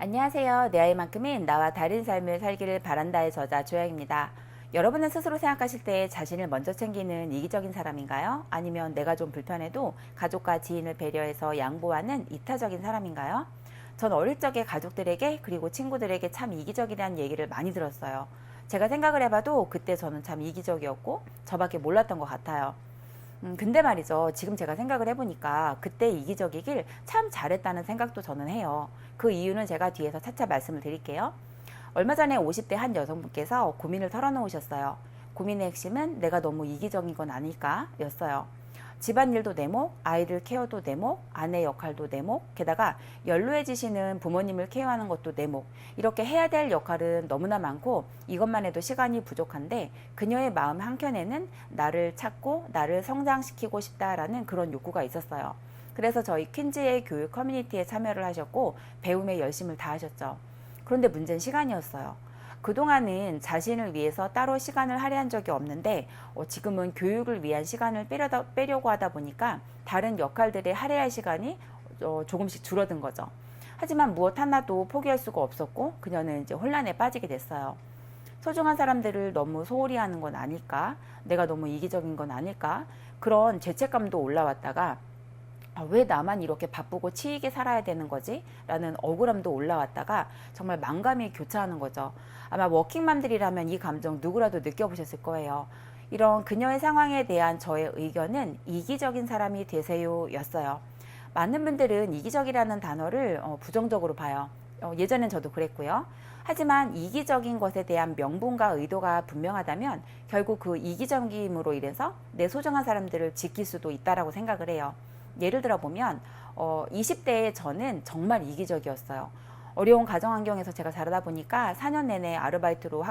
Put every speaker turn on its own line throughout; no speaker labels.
안녕하세요. 내 아이만큼은 나와 다른 삶을 살기를 바란다의 저자 조영입니다. 여러분은 스스로 생각하실 때 자신을 먼저 챙기는 이기적인 사람인가요? 아니면 내가 좀 불편해도 가족과 지인을 배려해서 양보하는 이타적인 사람인가요? 전 어릴 적에 가족들에게 그리고 친구들에게 참 이기적이라는 얘기를 많이 들었어요. 제가 생각을 해봐도 그때 저는 참 이기적이었고 저밖에 몰랐던 것 같아요. 근데 말이죠. 지금 제가 생각을 해보니까 그때 이기적이길 참 잘했다는 생각도 저는 해요. 그 이유는 제가 뒤에서 차차 말씀을 드릴게요. 얼마 전에 50대 한 여성분께서 고민을 털어놓으셨어요. 고민의 핵심은 내가 너무 이기적인 건 아닐까 였어요. 집안일도 내 몫, 아이들 케어도 내 몫, 아내 역할도 내 몫, 게다가 연로해지시는 부모님을 케어하는 것도 내 몫. 이렇게 해야 될 역할은 너무나 많고 이것만 해도 시간이 부족한데 그녀의 마음 한켠에는 나를 찾고 나를 성장시키고 싶다라는 그런 욕구가 있었어요. 그래서 저희 퀸즈의 교육 커뮤니티에 참여를 하셨고 배움에 열심을 다하셨죠. 그런데 문제는 시간이었어요. 그동안은 자신을 위해서 따로 시간을 할애한 적이 없는데 지금은 교육을 위한 시간을 빼려고 하다 보니까 다른 역할들에 할애할 시간이 조금씩 줄어든 거죠. 하지만 무엇 하나도 포기할 수가 없었고 그녀는 이제 혼란에 빠지게 됐어요. 소중한 사람들을 너무 소홀히 하는 건 아닐까? 내가 너무 이기적인 건 아닐까? 그런 죄책감도 올라왔다가 왜 나만 이렇게 바쁘고 치이게 살아야 되는 거지? 라는 억울함도 올라왔다가 정말 만감이 교차하는 거죠. 아마 워킹맘들이라면 이 감정 누구라도 느껴보셨을 거예요. 이런 그녀의 상황에 대한 저의 의견은 이기적인 사람이 되세요 였어요. 많은 분들은 이기적이라는 단어를 부정적으로 봐요. 예전엔 저도 그랬고요. 하지만 이기적인 것에 대한 명분과 의도가 분명하다면 결국 그 이기적임으로 인해서 내 소중한 사람들을 지킬 수도 있다라고 생각을 해요. 예를 들어 보면 20대의 저는 정말 이기적이었어요. 어려운 가정 환경에서 제가 자라다 보니까 4년 내내 아르바이트로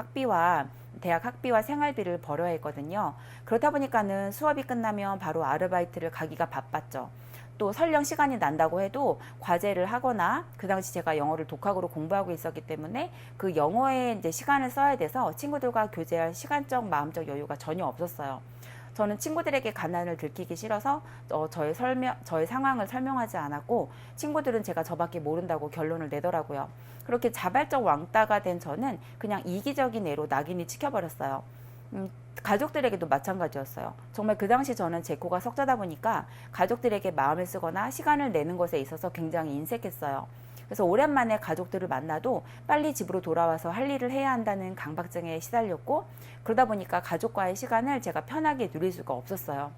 대학 학비와 생활비를 벌어야 했거든요. 그렇다 보니까는 수업이 끝나면 바로 아르바이트를 가기가 바빴죠. 또 설령 시간이 난다고 해도 과제를 하거나 그 당시 제가 영어를 독학으로 공부하고 있었기 때문에 그 영어에 이제 시간을 써야 돼서 친구들과 교제할 시간적 마음적 여유가 전혀 없었어요. 저는 친구들에게 가난을 들키기 싫어서 저의 상황을 설명하지 않았고 친구들은 제가 저밖에 모른다고 결론을 내더라고요. 그렇게 자발적 왕따가 된 저는 그냥 이기적인 애로 낙인이 찍혀버렸어요. 가족들에게도 마찬가지였어요. 정말 그 당시 저는 제 코가 석자다 보니까 가족들에게 마음을 쓰거나 시간을 내는 것에 있어서 굉장히 인색했어요. 그래서 오랜만에 가족들을 만나도 빨리 집으로 돌아와서 할 일을 해야 한다는 강박증에 시달렸고 그러다 보니까 가족과의 시간을 제가 편하게 누릴 수가 없었어요.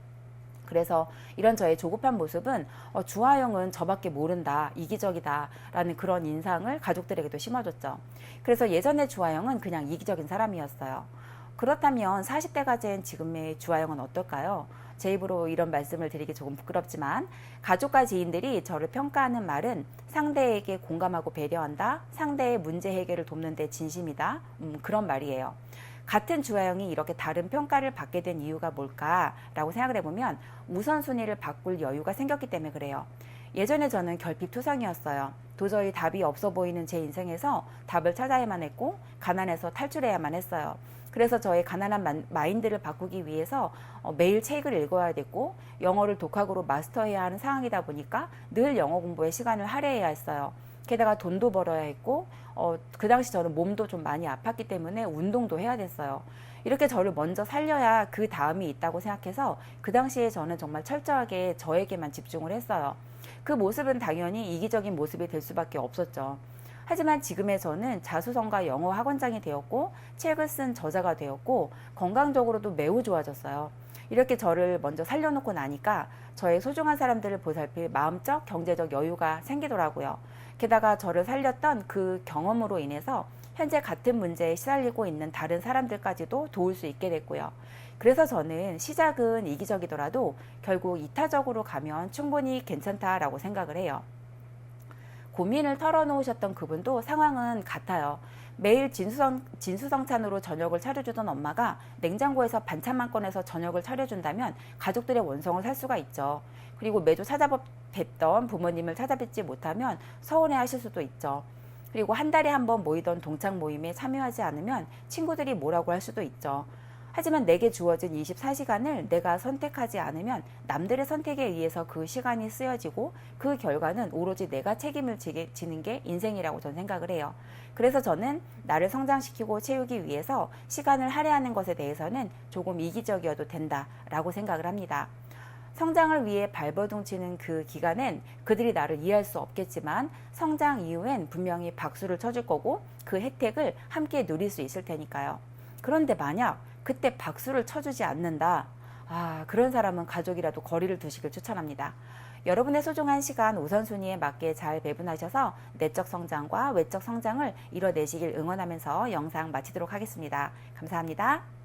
그래서 이런 저의 조급한 모습은 주하영은 저밖에 모른다, 이기적이다 라는 그런 인상을 가족들에게도 심어줬죠. 그래서 예전의 주하영은 그냥 이기적인 사람이었어요. 그렇다면 40대가 된 지금의 주하영은 어떨까요? 제 입으로 이런 말씀을 드리기 조금 부끄럽지만 가족과 지인들이 저를 평가하는 말은 상대에게 공감하고 배려한다, 상대의 문제 해결을 돕는 데 진심이다, 그런 말이에요. 같은 주하영이 이렇게 다른 평가를 받게 된 이유가 뭘까라고 생각을 해보면 우선순위를 바꿀 여유가 생겼기 때문에 그래요. 예전에 저는 결핍투성이었어요. 도저히 답이 없어 보이는 제 인생에서 답을 찾아야만 했고 가난해서 탈출해야만 했어요. 그래서 저의 가난한 마인드를 바꾸기 위해서 매일 책을 읽어야 됐고 영어를 독학으로 마스터해야 하는 상황이다 보니까 늘 영어 공부에 시간을 할애해야 했어요. 게다가 돈도 벌어야 했고 그 당시 저는 몸도 좀 많이 아팠기 때문에 운동도 해야 됐어요. 이렇게 저를 먼저 살려야 그 다음이 있다고 생각해서 그 당시에 저는 정말 철저하게 저에게만 집중을 했어요. 그 모습은 당연히 이기적인 모습이 될 수밖에 없었죠. 하지만 지금의 저는 자수성가 영어 학원장이 되었고 책을 쓴 저자가 되었고 건강적으로도 매우 좋아졌어요. 이렇게 저를 먼저 살려놓고 나니까 저의 소중한 사람들을 보살필 마음적, 경제적 여유가 생기더라고요. 게다가 저를 살렸던 그 경험으로 인해서 현재 같은 문제에 시달리고 있는 다른 사람들까지도 도울 수 있게 됐고요. 그래서 저는 시작은 이기적이더라도 결국 이타적으로 가면 충분히 괜찮다라고 생각을 해요. 고민을 털어놓으셨던 그분도 상황은 같아요. 매일 진수성찬으로 저녁을 차려주던 엄마가 냉장고에서 반찬만 꺼내서 저녁을 차려준다면 가족들의 원성을 살 수가 있죠. 그리고 매주 찾아뵙던 부모님을 찾아뵙지 못하면 서운해하실 수도 있죠. 그리고 한 달에 한 번 모이던 동창 모임에 참여하지 않으면 친구들이 뭐라고 할 수도 있죠. 하지만 내게 주어진 24시간을 내가 선택하지 않으면 남들의 선택에 의해서 그 시간이 쓰여지고 그 결과는 오로지 내가 책임을 지는 게 인생이라고 저는 생각을 해요. 그래서 저는 나를 성장시키고 채우기 위해서 시간을 할애하는 것에 대해서는 조금 이기적이어도 된다라고 생각을 합니다. 성장을 위해 발버둥 치는 그 기간엔 그들이 나를 이해할 수 없겠지만 성장 이후엔 분명히 박수를 쳐줄 거고 그 혜택을 함께 누릴 수 있을 테니까요. 그런데 만약 그때 박수를 쳐주지 않는다. 그런 사람은 가족이라도 거리를 두시길 추천합니다. 여러분의 소중한 시간 우선순위에 맞게 잘 배분하셔서 내적 성장과 외적 성장을 이뤄내시길 응원하면서 영상 마치도록 하겠습니다. 감사합니다.